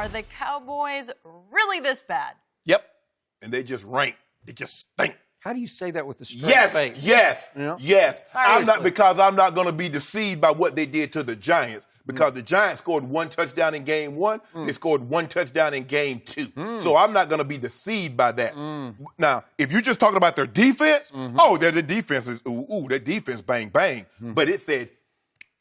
Are the Cowboys really this bad? Yep. And they just rank. They just stink. How do you say that with a straight face? Yes. I'm not going to be deceived by what they did to the Giants because the Giants scored one touchdown in game one. They scored one touchdown in game two. So I'm not going to be deceived by that. Now, if you're just talking about their defense, their defense is, their defense bang, bang. But it said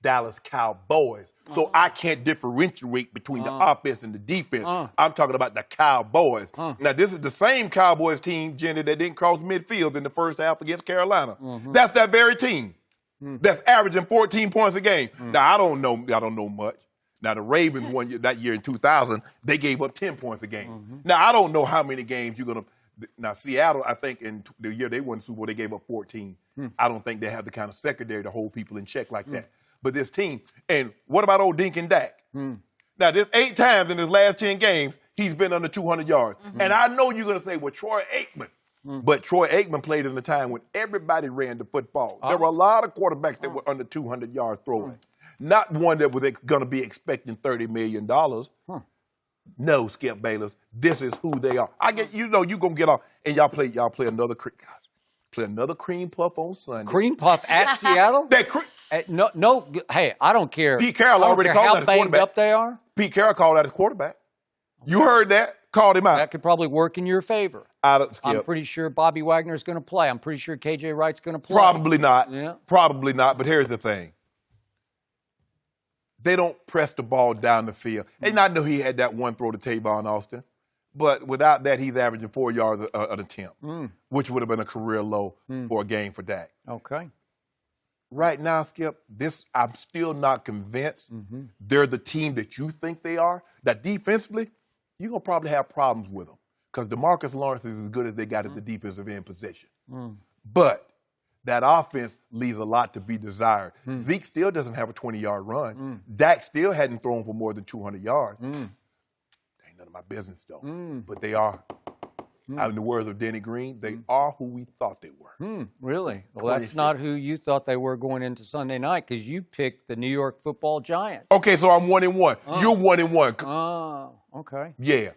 Dallas Cowboys. So I can't differentiate between the offense and the defense. I'm talking about the Cowboys. Now, this is the same Cowboys team, Jenny, that didn't cross midfield in the first half against Carolina. That's that very team. That's averaging 14 points a game. Now, I don't know much. Now, the Ravens won that year in 2000, they gave up 10 points a game. Now, I don't know how many games you're going to – now, Seattle, I think in the year they won the Super Bowl, they gave up 14. I don't think they have the kind of secondary to hold people in check like that. But this team, and what about old Dink and Dak? Now, there's 8 times in his last 10 games, he's been under 200 yards. And I know you're going to say, well, Troy Aikman. But Troy Aikman played in a time when everybody ran the football. There were a lot of quarterbacks that were under 200 yards throwing. Not one that was going to be expecting $30 million. No, Skip Bayless, this is who they are. You're going to get off, and y'all play another cream puff on Sunday. Cream puff at Seattle? Hey, I don't care. Pete Carroll already called that as quarterback. How banged up they are? Pete Carroll called that as quarterback. You heard that? Called him out. That could probably work in your favor. I'm pretty sure Bobby Wagner's going to play. I'm pretty sure KJ Wright's going to play. Probably not. Yeah. Probably not. But here's the thing. They don't press the ball down the field. And I know he had that one throw to Tavon Austin. But without that, he's averaging 4 yards an attempt, which would have been a career low for a game for Dak. Okay. Right now, Skip, I'm still not convinced they're the team that you think they are. That defensively, you're going to probably have problems with them because DeMarcus Lawrence is as good as they got at the defensive end position. But that offense leaves a lot to be desired. Zeke still doesn't have a 20-yard run. Dak still hadn't thrown for more than 200 yards. Ain't none of my business, though. But they are. In the words of Denny Green, they are who we thought they were. Really? Well, that's not who you thought they were going into Sunday night because you picked the New York Football Giants. Okay, so I'm 1-1. You're 1-1. Oh, okay. Yeah.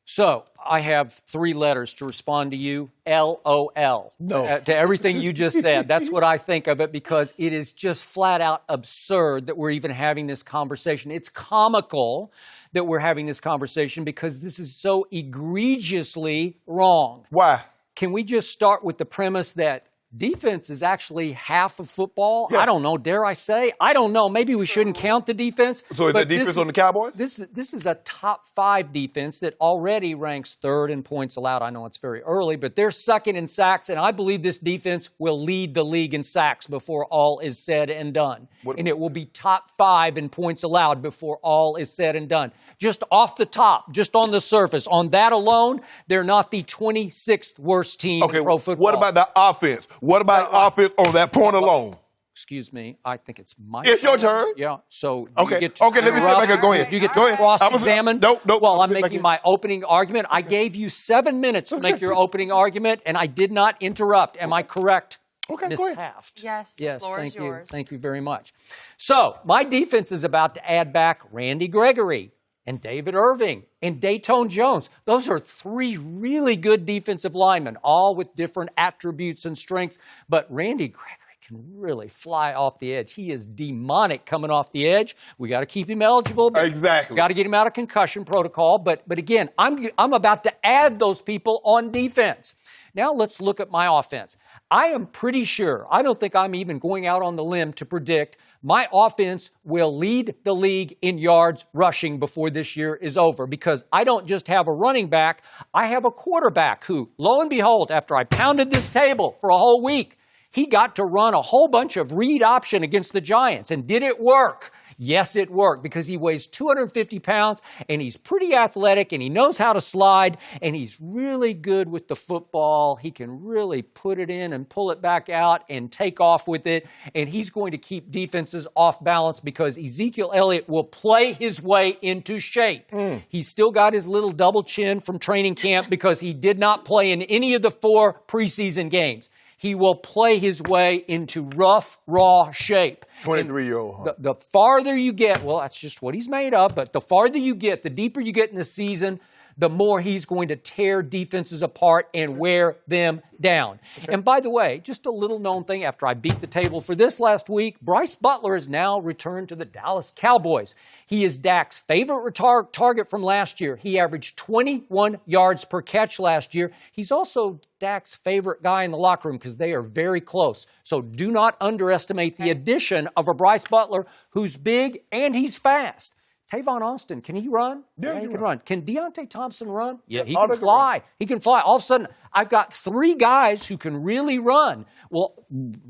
So I have 3 letters to respond to you. LOL. No. To everything you just said. That's what I think of it because it is just flat out absurd that we're even having this conversation. It's comical that we're having this conversation because this is so egregiously wrong. Why? Can we just start with the premise that defense is actually half of football? Yeah. I don't know. Dare I say? I don't know. Maybe we shouldn't count the defense. So is the defense on the Cowboys? This is a top 5 defense that already ranks 3rd in points allowed. I know it's very early, but they're 2nd in sacks, and I believe this defense will lead the league in sacks before all is said and done. And it will be top 5 in points allowed before all is said and done. Just off the top, just on the surface, on that alone, they're not the 26th worst team in pro football. What about the offense? What about offense on that point alone? Excuse me. I think it's my It's your turn. Yeah. So Okay. you get to Let me sit back and go ahead. You get to cross-examine. Nope. Well, I'm making my opening argument. I gave you 7 minutes to make your opening argument, and I did not interrupt. Am I correct? Okay, Ms. go ahead. Taft. Yes, the floor is yours. Thank you very much. So my defense is about to add back Randy Gregory and David Irving and Dayton Jones. Those are 3 really good defensive linemen, all with different attributes and strengths. But Randy Gregory can really fly off the edge. He is demonic coming off the edge. We got to keep him eligible. Exactly. Got to get him out of concussion protocol. But again, I'm about to add those people on defense. Now let's look at my offense. I am pretty sure, I don't think I'm even going out on the limb to predict my offense will lead the league in yards rushing before this year is over because I don't just have a running back, I have a quarterback who, lo and behold, after I pounded this table for a whole week, he got to run a whole bunch of read option against the Giants. And did it work? Yes, it worked because he weighs 250 pounds and he's pretty athletic and he knows how to slide and he's really good with the football. He can really put it in and pull it back out and take off with it. And he's going to keep defenses off balance because Ezekiel Elliott will play his way into shape. He's still got his little double chin from training camp because he did not play in any of the 4 preseason games. He will play his way into rough, raw shape. 23-year-old. Huh? The farther you get, well, that's just what he's made of, but the farther you get, the deeper you get in the season, the more he's going to tear defenses apart and wear them down. Okay. And by the way, just a little known thing, after I beat the table for this last week, Bryce Butler has now returned to the Dallas Cowboys. He is Dak's favorite target from last year. He averaged 21 yards per catch last year. He's also Dak's favorite guy in the locker room because they are very close. So do not underestimate the addition of a Bryce Butler who's big and he's fast. Tavon Austin, can he run? Yeah, he can run. Can Deontay Thompson run? Yeah, he can fly. He can fly. All of a sudden, I've got 3 guys who can really run. Well,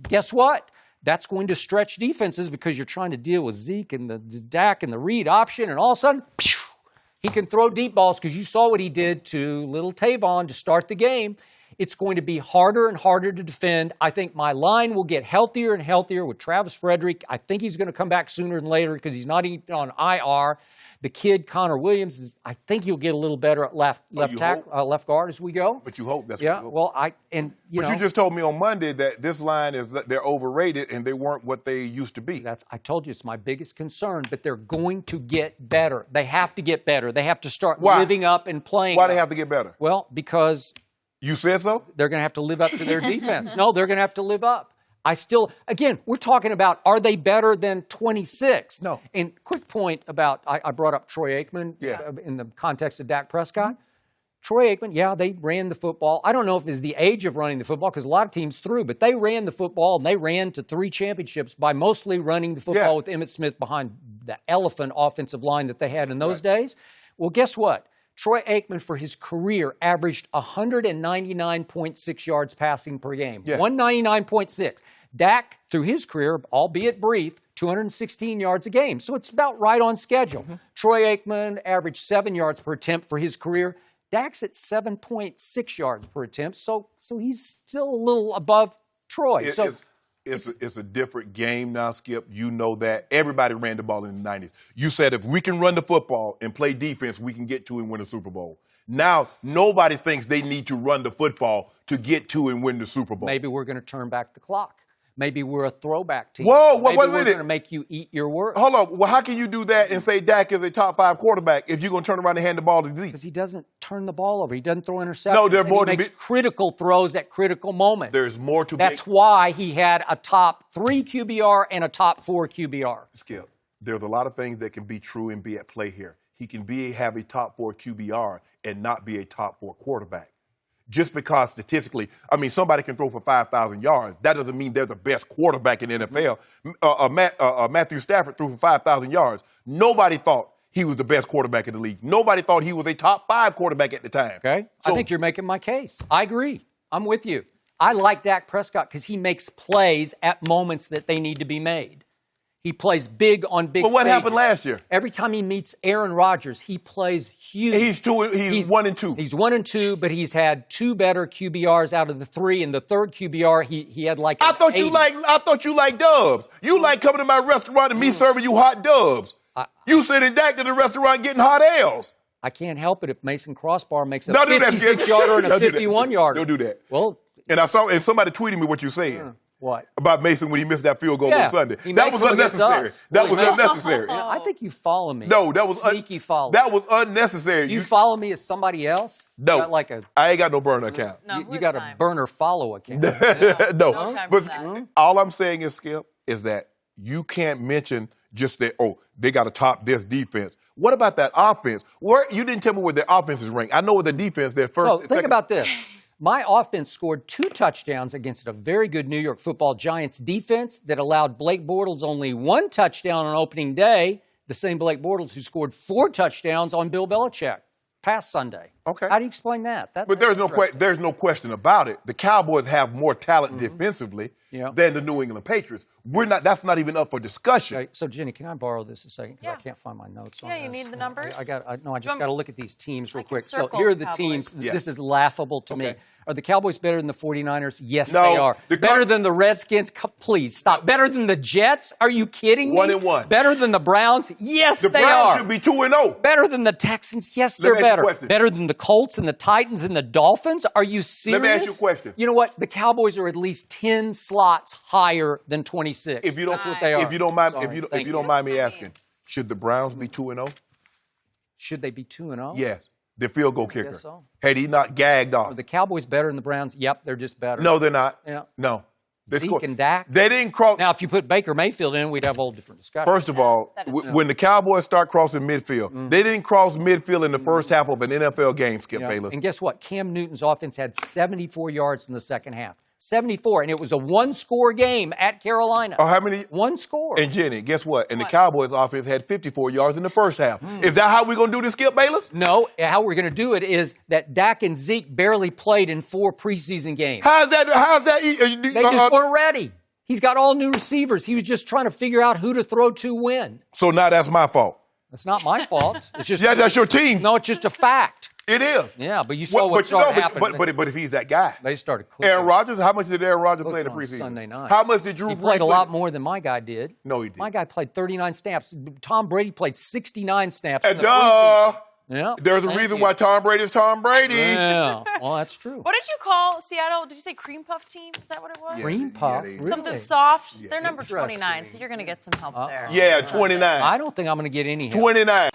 guess what? That's going to stretch defenses because you're trying to deal with Zeke and the Dak and the read option, and all of a sudden, he can throw deep balls because you saw what he did to little Tavon to start the game. It's going to be harder and harder to defend. I think my line will get healthier and healthier with Travis Frederick. I think he's going to come back sooner than later because he's not even on IR. The kid, Connor Williams, I think he'll get a little better at left guard as we go. But you hope that's yeah. What you hope. Well, you just told me on Monday that this line they're overrated and they weren't what they used to be. I told you it's my biggest concern, but they're going to get better. They have to get better. They have to start living up and playing. Why do they have to get better? Well, because you said so? They're going to have to live up to their defense. No, they're going to have to live up. Again, we're talking about, are they better than 26? No. And quick point about, I brought up Troy Aikman in the context of Dak Prescott. Troy Aikman, they ran the football. I don't know if it's the age of running the football because a lot of teams threw, but they ran the football and they ran to 3 championships by mostly running the football with Emmitt Smith behind the elephant offensive line that they had in those days. Well, guess what? Troy Aikman, for his career, averaged 199.6 yards passing per game. 199.6. Dak, through his career, albeit brief, 216 yards a game. So it's about right on schedule. Troy Aikman averaged 7 yards per attempt for his career. Dak's at 7.6 yards per attempt, so he's still a little above Troy. It's a different game now, Skip. You know that. Everybody ran the ball in the 90s. You said if we can run the football and play defense, we can get to and win a Super Bowl. Now, nobody thinks they need to run the football to get to and win the Super Bowl. Maybe we're going to turn back the clock. Maybe we're a throwback team. Whoa, maybe wait a minute. We're going to make you eat your words. Hold on. Well, how can you do that and say Dak is a top 5 quarterback if you're going to turn around and hand the ball to Zeke? Because he doesn't turn the ball over. He doesn't throw interceptions. No, there's more to be. He makes critical throws at critical moments. There's more to That's why he had a top 3 QBR and a top 4 QBR. Skip, there's a lot of things that can be true and be at play here. He can have a top 4 QBR and not be a top 4 quarterback. Just because statistically, somebody can throw for 5,000 yards. That doesn't mean they're the best quarterback in the NFL. Matthew Stafford threw for 5,000 yards. Nobody thought he was the best quarterback in the league. Nobody thought he was a top 5 quarterback at the time. Okay. So, I think you're making my case. I agree. I'm with you. I like Dak Prescott because he makes plays at moments that they need to be made. He plays big on big But what stages. happened last year? Every time he meets Aaron Rodgers, he plays huge. He's 1 and 2. He's 1 and 2, but he's had 2 better QBRs out of the 3. And the third QBR, he had like. I thought you like Dubs. You like coming to my restaurant and me serving you hot Dubs. You sitting Dak to the restaurant getting hot L's. I can't help it if Mason Crossbar makes a 56-yarder and a 51-yarder. Don't do that. Well, and somebody tweeted me what you said. What? About Mason when he missed that field goal on Sunday. That was unnecessary. That was unnecessary. I think you follow me. No, that was sneaky follow. That was unnecessary. You follow me as somebody else? No, I ain't got no burner account. No, you got a burner follow account. No, but all I'm saying is, Skip, is that you can't mention just that. Oh, they got to top this defense. What about that offense? You didn't tell me where their offense is ranked. I know where the defense. Their first. So think about this. My offense scored 2 touchdowns against a very good New York Football Giants defense that allowed Blake Bortles only 1 touchdown on opening day, the same Blake Bortles who scored 4 touchdowns on Bill Belichick past Sunday. Okay. How do you explain that? But there's no question about it. The Cowboys have more talent defensively than the New England Patriots. That's not even up for discussion. Okay, so, Jenny, can I borrow this a second? Because I can't find my notes on this. Yeah, you need the numbers? I just got to look at these teams real quick. So circle here are the Cowboys. teams. Yeah. This is laughable to me. Are the Cowboys better than the 49ers? Yes, No. they are. Better than the Redskins? Please stop. Better than the Jets? Are you kidding me? 1-1. Better than the Browns? Yes, The they Browns are. should be 2-0. Better than the Texans? Yes, Let me they're ask you a better. question. Better than the Colts and the Titans and the Dolphins? Are you serious? Let me ask you a question. You know what? The Cowboys are at least 10 slots higher than 26. If you don't, That's what they are. if you don't mind, Sorry. if you don't mind me asking, should the Browns be 2-0? Should they be 2-0? Yes. The field goal kicker. guess so. Had he not gagged off? Are the Cowboys better than the Browns? Yep, they're just better. No, they're not. Yeah. No. Zeke and Dak? They didn't cross. Now, if you put Baker Mayfield in, we'd have a whole different discussion. First of all, when the Cowboys start crossing midfield, they didn't cross midfield in the first half of an NFL game, Skip Bayless. And guess what? Cam Newton's offense had 74 yards in the second half. 74, and it was a one-score game at Carolina. Oh, how many? One score. And Jenny, guess what? And the Cowboys offense had 54 yards in the first half. Is that how we're going to do this, Skip Bayless? No, how we're going to do it is that Dak and Zeke barely played in 4 preseason games. How's that? They just weren't ready. He's got all new receivers. He was just trying to figure out who to throw to win. So now that's my fault. That's not my fault. It's just that's your team. No, it's just a fact. It is. Yeah, but you saw what started happening. But if he's that guy. They started clicking. Aaron Rodgers, how much did Aaron Rodgers play in the preseason? Sunday night. How much did Drew Brees He played a lot more than my guy did. No, he didn't. My guy played 39 snaps. Tom Brady played 69 snaps in the Duh. preseason. Yeah. There's a reason why Tom Brady is Tom Brady. Yeah. Well, that's true. What did you call Seattle? Did you say cream puff team? Is that what it was? Yeah. Cream puff? Yeah, Really? Something soft. Yeah. They're number 29, so you're going to get some help there. Yeah, 29. I don't think I'm going to get any help. 29.